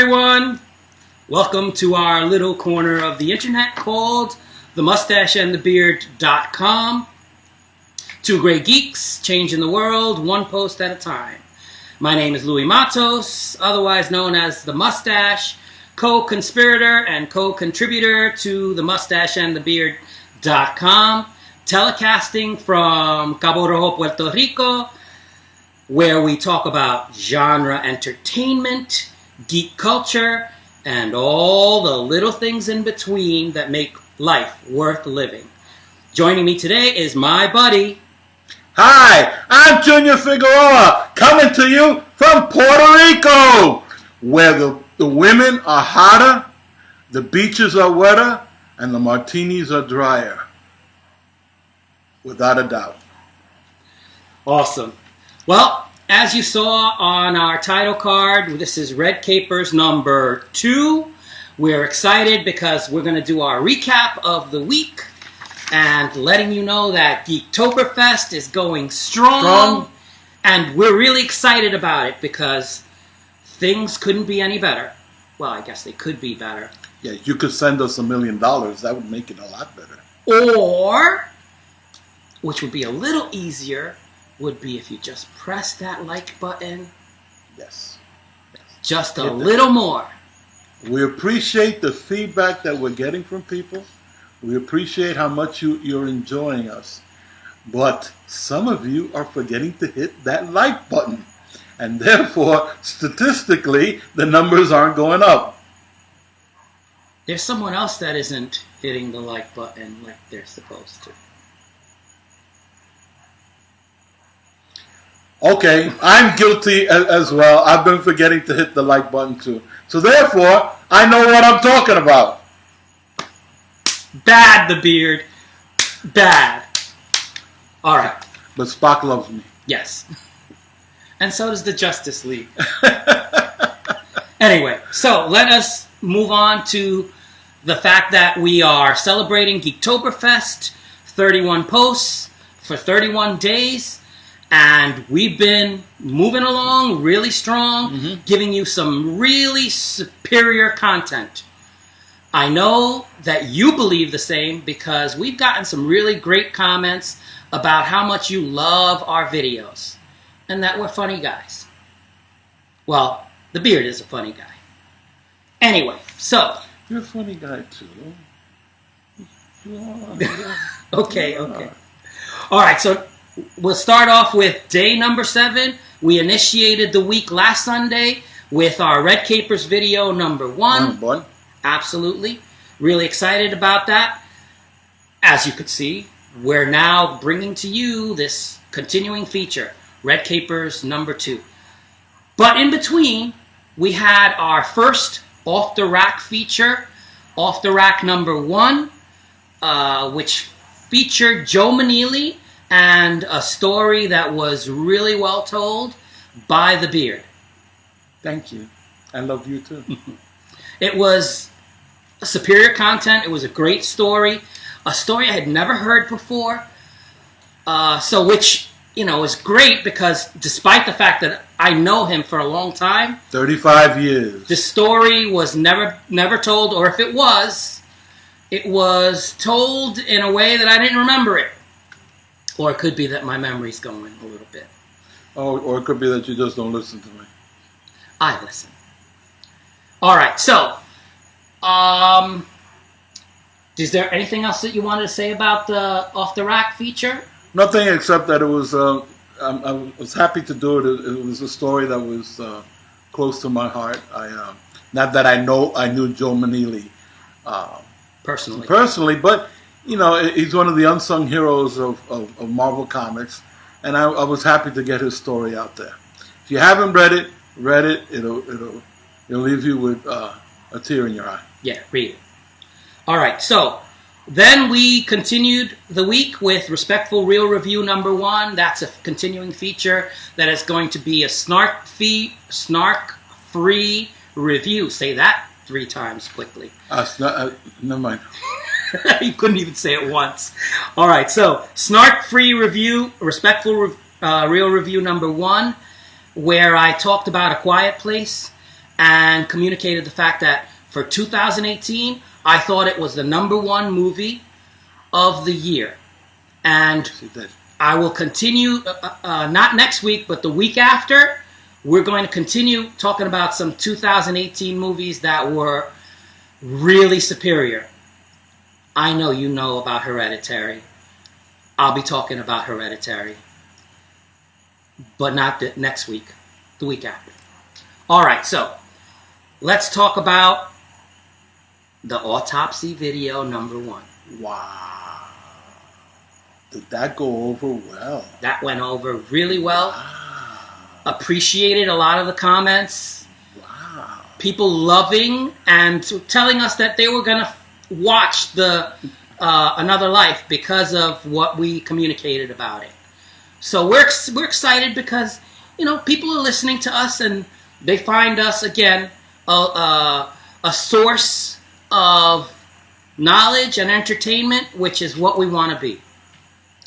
everyone. Welcome to our little corner of the internet called the Mustache and The Beard.com. Two great geeks changing the world one post at a time. My name is Louis Matos, otherwise known as The Mustache, co-conspirator and co-contributor to the Mustache and The Beard.com, telecasting from Cabo Rojo, Puerto Rico, where we talk about genre entertainment, geek culture, and all the little things in between that make life worth living. Joining me today is my buddy. Hi, I'm Junior Figueroa, coming to you from Puerto Rico, where the women are hotter, the beaches are wetter, and the martinis are drier. Without a doubt. Awesome. Well, as you saw on our title card, this is Red Capers number 2. We're excited because we're going to do our recap of the week and letting you know that Geektoberfest is going strong. And we're really excited about it because things couldn't be any better. Well, I guess they could be better. Yeah, you could send us $1 million. That would make it a lot better. Or, which would be a little easier, would be if you just press that like button. Yes. Just a little more. We appreciate the feedback that we're getting from people. We appreciate how much you're enjoying us. But some of you are forgetting to hit that like button. And therefore, statistically, the numbers aren't going up. There's someone else that isn't hitting the like button like they're supposed to. Okay, I'm guilty as well. I've been forgetting to hit the like button too. So therefore, I know what I'm talking about. Bad, the beard. Bad. All right. But Spock loves me. Yes. And so does the Justice League. Anyway, so let us move on to the fact that we are celebrating Geektoberfest, 31 posts for 31 days. And we've been moving along really strong, giving you some really superior content. I know that you believe the same because we've gotten some really great comments about how much you love our videos and that we're funny guys. Well, the beard is a funny guy. Anyway, so. You're a funny guy too. Okay. All right, so we'll start off with day number 7. We initiated the week last Sunday with our Red Capers video number 1. Absolutely. Really excited about that. As you could see, we're now bringing to you this continuing feature, Red Capers number 2. But in between, we had our first Off the Rack feature, Off the Rack number 1, which featured Joe Manili and a story that was really well told by the Beard. Thank you. I love you too. It was superior content. It was a great story. A story I had never heard before. So which, is great because despite the fact that I know him for a long time. 35 years. The story was never told, or if it was told in a way that I didn't remember it. Or it could be that my memory's going a little bit. Oh, or it could be that you just don't listen to me. I listen. All right, so, is there anything else that you wanted to say about the Off the Rack feature? Nothing except that it was, I was happy to do it. It was a story that was close to my heart. Not that I knew Joe Manili personally, but he's one of the unsung heroes of Marvel Comics, and I was happy to get his story out there. If you haven't read it. It'll leave you with a tear in your eye. Yeah, read it. All right, so then we continued the week with Respectful Real Review number 1. That's a continuing feature that is going to be a snark-free review. Say that 3 times quickly. Never mind. You couldn't even say it once. All right, so snark-free review, Respectful Real Review number 1, where I talked about A Quiet Place, and communicated the fact that for 2018, I thought it was the #1 movie of the year. And I will continue, not next week, but the week after, we're going to continue talking about some 2018 movies that were really superior. I know you know about Hereditary. I'll be talking about Hereditary. But not next week, the week after. All right, so let's talk about the autopsy video #1. Wow. Did that go over well? That went over really well. Wow. Appreciated a lot of the comments. Wow. People loving and telling us that they were going to watch the Another Life because of what we communicated about it. So we're excited because, you know, people are listening to us and they find us, again, a source of knowledge and entertainment, which is what we want to be.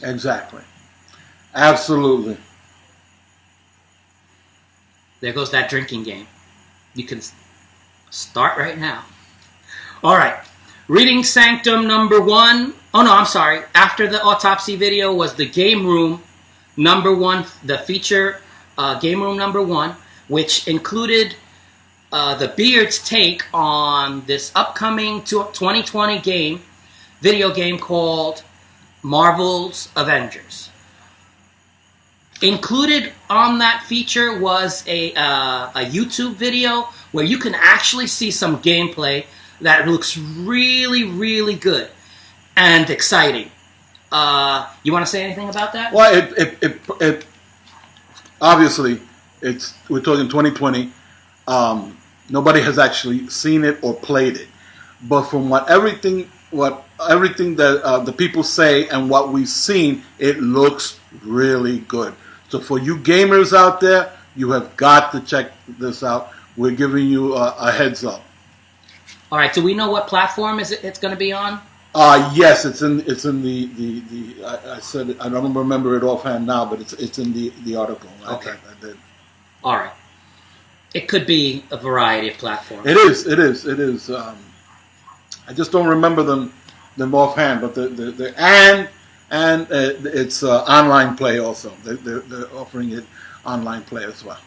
Exactly. Absolutely. There goes that drinking game. You can start right now. All right. Reading Sanctum #1. Oh, no, I'm sorry. After the autopsy video was the Game Room #1, the feature Game Room #1, which included the Beard's take on this upcoming 2020 video game called Marvel's Avengers. Included on that feature was a YouTube video where you can actually see some gameplay that looks really, really good and exciting. You want to say anything about that? Well, it obviously we're talking 2020. Nobody has actually seen it or played it, but from everything that the people say and what we've seen, it looks really good. So for you gamers out there, you have got to check this out. We're giving you a heads up. All right. Do we know what platform it's going to be on? Yes, it's in the I said it, I don't remember it offhand now, but it's in the article. Okay. I did. All right. It could be a variety of platforms. It is. I just don't remember them offhand, but it's online play also. They're offering it online play as well.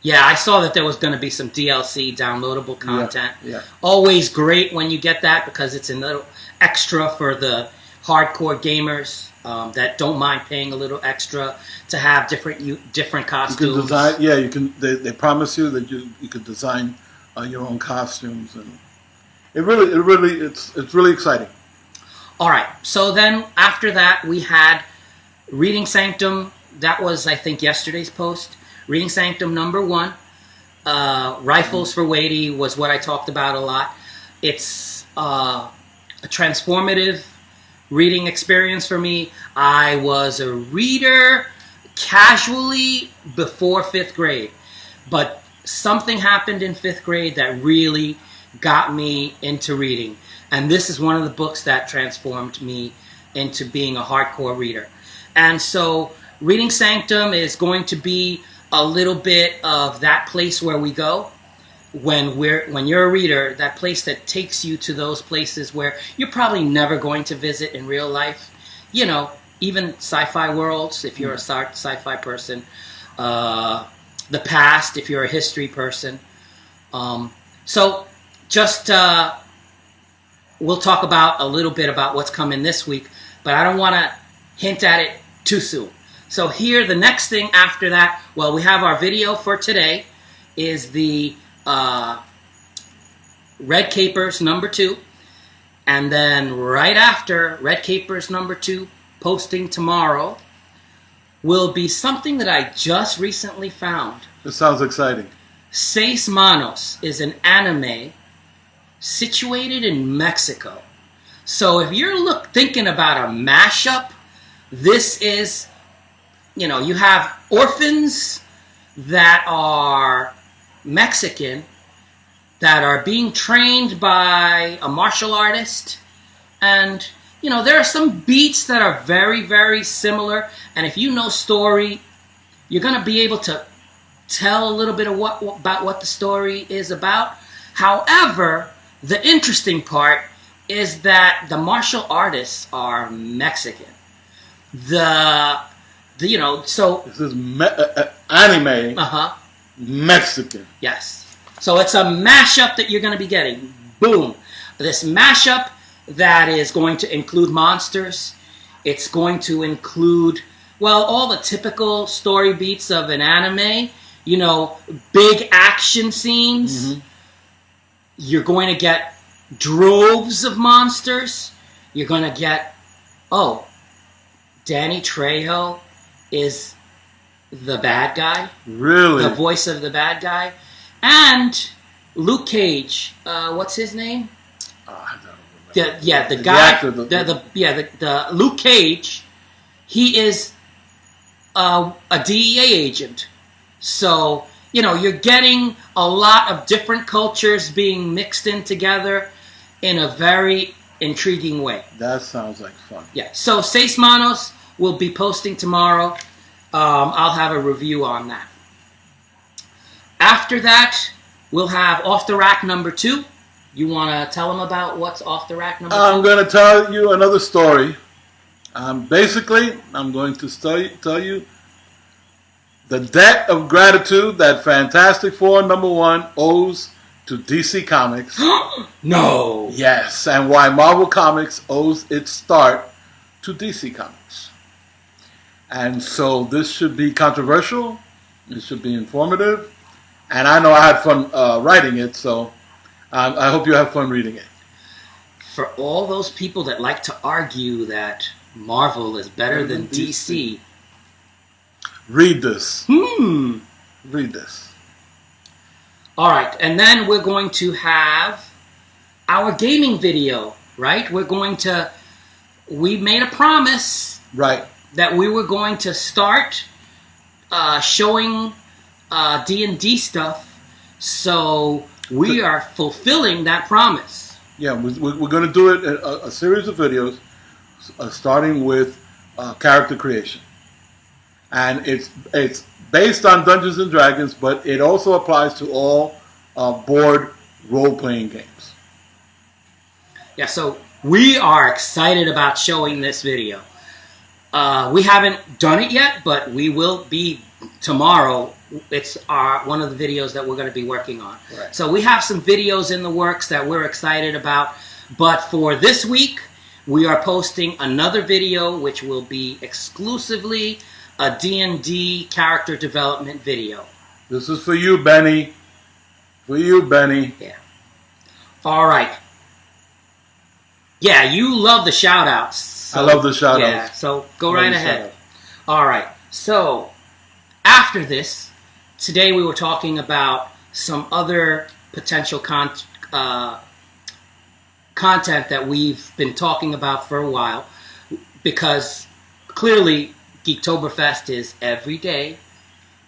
Yeah, I saw that there was going to be some DLC downloadable content. Yeah. Always great when you get that because it's a little extra for the hardcore gamers that don't mind paying a little extra to have different costumes. You can design. Yeah, you can. They promise you that you can design your own costumes, and it's really exciting. All right. So then after that, we had Reading Sanctum. That was, I think, yesterday's post. Reading Sanctum #1. Rifles for Wadey was what I talked about a lot. It's a transformative reading experience for me. I was a reader casually before 5th grade, but something happened in 5th grade that really got me into reading. And this is one of the books that transformed me into being a hardcore reader. And so Reading Sanctum is going to be a little bit of that place where we go when you're a reader, that place that takes you to those places where you're probably never going to visit in real life. You know, even sci-fi worlds, if you're a sci-fi person. The past, if you're a history person. So just we'll talk about a little bit about what's coming this week, but I don't want to hint at it too soon. So here, the next thing after that, well, we have our video for today, is the Red Capers #2. And then right after Red Capers #2, posting tomorrow, will be something that I just recently found. This sounds exciting. Seis Manos is an anime situated in Mexico. So if you're thinking about a mashup, this is, you know, you have orphans that are Mexican that are being trained by a martial artist. And, you know, there are some beats that are very, very similar. And if you know story, you're going to be able to tell a little bit of about what the story is about. However, the interesting part is that the martial artists are Mexican. So This is anime. Mexican. Yes. So it's a mashup that you're going to be getting. Boom. This mashup that is going to include monsters. It's going to include, well, all the typical story beats of an anime. You know, big action scenes. Mm-hmm. You're going to get droves of monsters. You're going to get, Danny Trejo is the bad guy. Really? The voice of the bad guy. And Luke Cage. What's his name? I don't remember. The guy. The Luke Cage. He is a DEA agent. So, you're getting a lot of different cultures being mixed in together in a very intriguing way. That sounds like fun. Yeah. So, Seis Manos will be posting tomorrow. I'll have a review on that. After that, we'll have Off the Rack number 2. You want to tell them about what's Off the Rack number 2? I'm going to tell you another story. Basically, I'm going to tell you the debt of gratitude that Fantastic Four #1 owes to DC Comics. No! Yes, and why Marvel Comics owes its start to DC Comics. And so this should be controversial. It should be informative. And I know I had fun writing it, so I hope you have fun reading it. For all those people that like to argue that Marvel is better than DC. Read this. Read this. All right, and then we're going to have our gaming video, right? We made a promise. Right. That we were going to start showing D&D stuff. So we are fulfilling that promise. Yeah, we're going to do it a series of videos starting with character creation. And it's based on Dungeons and Dragons, but it also applies to all board role-playing games. Yeah, so we are excited about showing this video. We haven't done it yet, but we will be tomorrow. It's one of the videos that we're going to be working on. Right. So we have some videos in the works that we're excited about. But for this week, we are posting another video, which will be exclusively a D&D character development video. This is for you, Benny. For you, Benny. Yeah. All right. Yeah, you love the shout-outs. So, I love the shout-outs. Yeah, so go right ahead. All right. So, after this, today we were talking about some other potential content that we've been talking about for a while, because clearly Geektoberfest is every day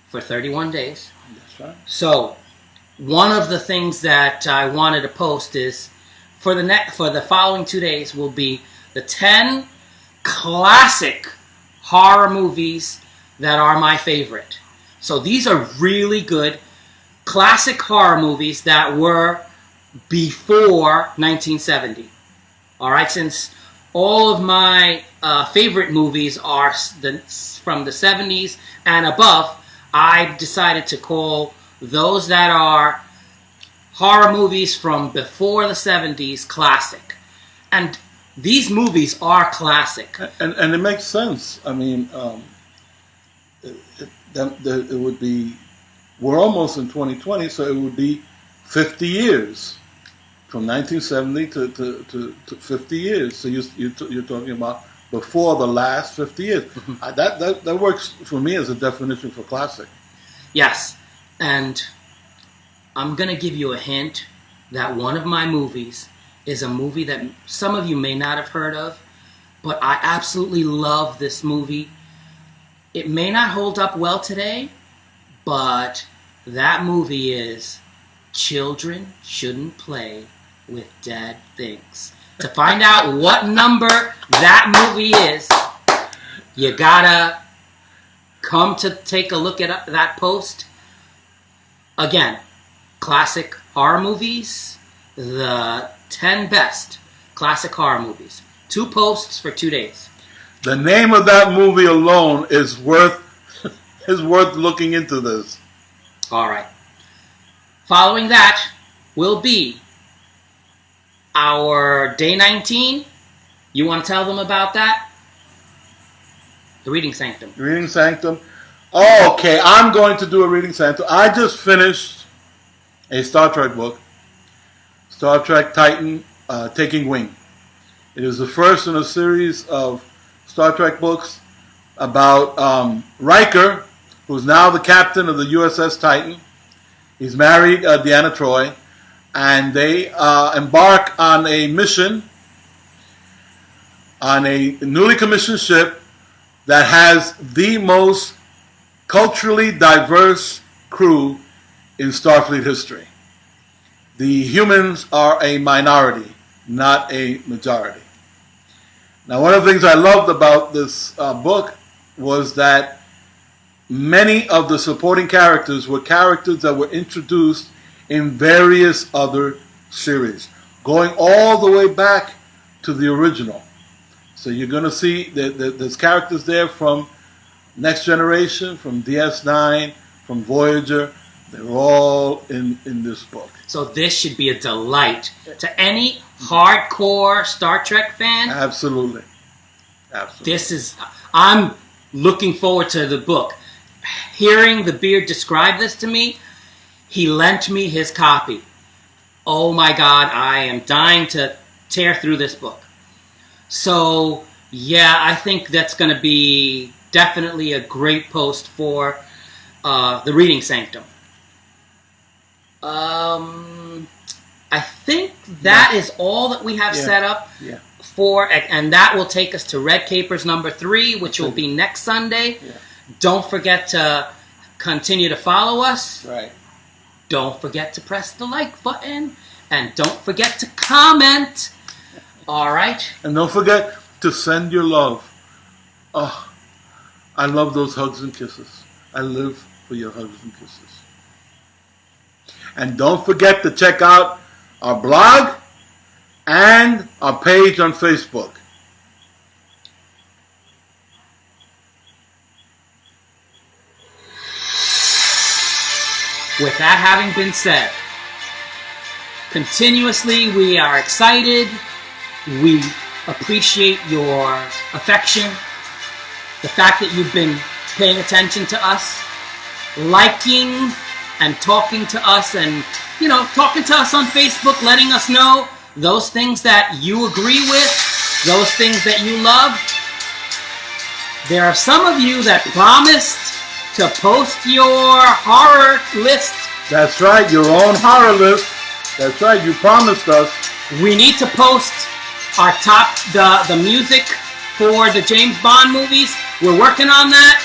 for 31 days. That's right. So, one of the things that I wanted to post is for the following 2 days will be the 10 classic horror movies that are my favorite. So these are really good classic horror movies that were before 1970. All right, since all of my favorite movies are from the 70s and above, I decided to call those that are horror movies from before the 70s classic. And these movies are classic. And it makes sense. I mean, it would be, we're almost in 2020, so it would be 50 years. From 1970 to 50 years. So you're talking about before the last 50 years. Mm-hmm. That works for me as a definition for classic. Yes. And I'm going to give you a hint that one of my movies is a movie that some of you may not have heard of, but I absolutely love this movie. It may not hold up well today, but that movie is Children Shouldn't Play with Dead Things. To find out what number that movie is, you gotta come to take a look at that post Again, classic horror movies, the 10 best classic horror movies. 2 posts for 2 days. The name of that movie alone is worth looking into this. All right. Following that will be our day 19. You want to tell them about that? The Reading Sanctum. Reading Sanctum. Oh, okay, I'm going to do a Reading Sanctum. I just finished a Star Trek book, Star Trek Titan, Taking Wing. It is the first in a series of Star Trek books about Riker, who's now the captain of the USS Titan. He's married Deanna Troi, and they embark on a mission on a newly commissioned ship that has the most culturally diverse crew in Starfleet history. The humans are a minority, not a majority. Now, one of the things I loved about this book was that many of the supporting characters were characters that were introduced in various other series, going all the way back to the original. So you're going to see that there's characters there from Next Generation, from DS9, from Voyager. They're all in this book. So this should be a delight to any hardcore Star Trek fan. Absolutely. I'm looking forward to the book. Hearing the Beard describe this to me, he lent me his copy. Oh my God, I am dying to tear through this book. So, yeah, I think that's going to be definitely a great post for the Reading Sanctum. I think that is all that we have set up for, and that will take us to Red Capers number 3, which will be next Sunday. Yeah. Don't forget to continue to follow us. Right. Don't forget to press the like button, and don't forget to comment. All right. And don't forget to send your love. Oh, I love those hugs and kisses. I live for your hugs and kisses. And don't forget to check out our blog and our page on Facebook. With that having been said, continuously we are excited. We appreciate your affection, the fact that you've been paying attention to us, liking and talking to us, and talking to us on Facebook, letting us know those things that you agree with, those things that you love. There are some of you that promised to post your horror list. That's right, your own horror list. That's right, you promised us. We need to post our top, the music for the James Bond movies. We're working on that.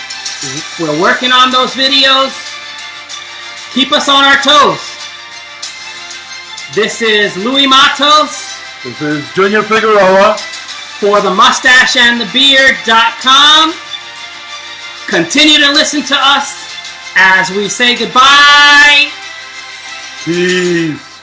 We're working on those videos. Keep us on our toes. This is Louis Matos. This is Junior Figueroa. For the Mustache and The Beard.com. Continue to listen to us as we say goodbye. Peace.